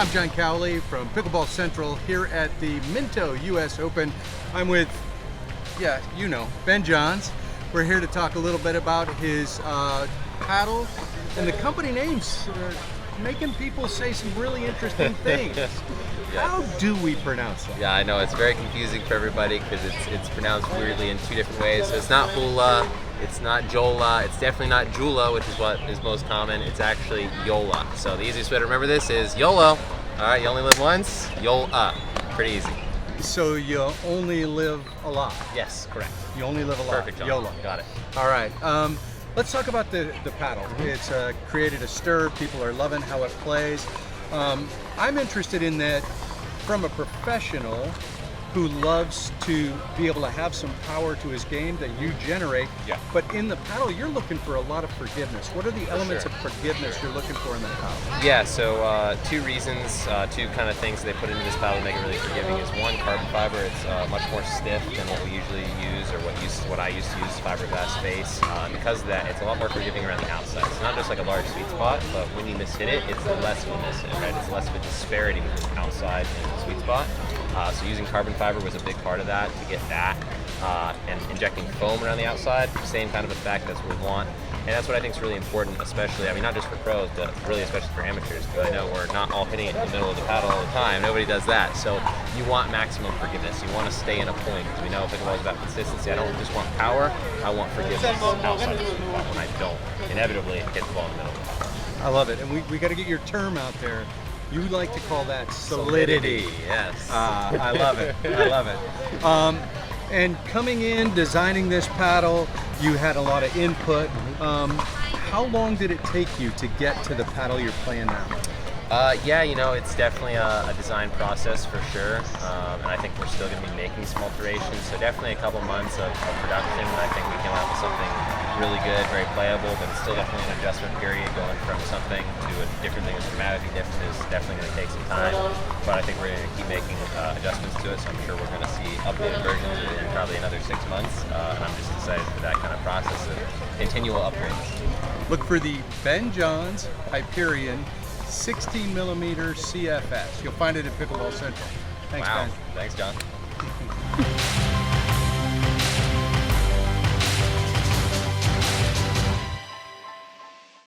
I'm John Cowley from Pickleball Central here at the Minto US Open. I'm with, you know, Ben Johns. We're here to talk a little bit about his paddle, and the company names making people say some really interesting things. Yeah. How do we pronounce that? Yeah, I know, it's very confusing for everybody because it's pronounced weirdly in two different ways. So it's not JOOLA, it's not JOOLA, it's definitely not JOOLA, which is what is most common. It's actually YOLA. So the easiest way to remember this is YOLO. All right, you only live once, YOLA. Pretty easy. So you only live a lot. Yes, correct. You only live a lot. Perfect, John. YOLO. Got it. All right. Let's talk about the paddle. It's created a stir. People are loving how it plays. I'm interested in that from a professional who loves to be able to have some power to his game that you generate. Yeah. But in the paddle, you're looking for a lot of forgiveness. What are the elements of forgiveness you're looking for in the paddle? Yeah, so two reasons, two kind of things they put into this paddle to make it really forgiving is one, carbon fiber. It's much more stiff than what we usually use or what I used to use fiberglass face. And because of that, it's a lot more forgiving around the outside. It's not just like a large sweet spot, but when you miss hit it, it's less of a miss hit, right? It's less of a disparity between outside and the sweet spot. So using carbon fiber was a big part of that to get that, and injecting foam around the outside, same kind of effect, that's what we want. And that's what I think is really important, especially, I mean, not just for pros, but really especially for amateurs, because I know we're not all hitting it in the middle of the paddle all the time. Nobody does that. So you want maximum forgiveness. You want to stay in a point, because we know pickleball is about consistency. I don't just want power, I want forgiveness outside of the sweet spot when I don't inevitably hit the ball in the middle. I love it. And we got to get your term out there. You like to call that solidity. Yes. I love it. I love it. And coming in, designing this paddle, you had a lot of input. How long did it take you to get to the paddle you're playing now? Yeah, you know, it's definitely a design process for sure, and I think we're still going to be making some alterations, so definitely a couple months of production. I think we came out with something really good, very playable, but it's still definitely an adjustment period. Going from something to a different thing that's dramatically different is definitely going to take some time, but I think we're going to keep making adjustments to it, so I'm sure we're going to see updated versions in probably another 6 months, and I'm just excited for that kind of process of continual upgrades. Look for the Ben Johns Hyperion 16mm CFS. You'll find it at Pickleball Central. Thanks, Wow. Ben. Thanks, John.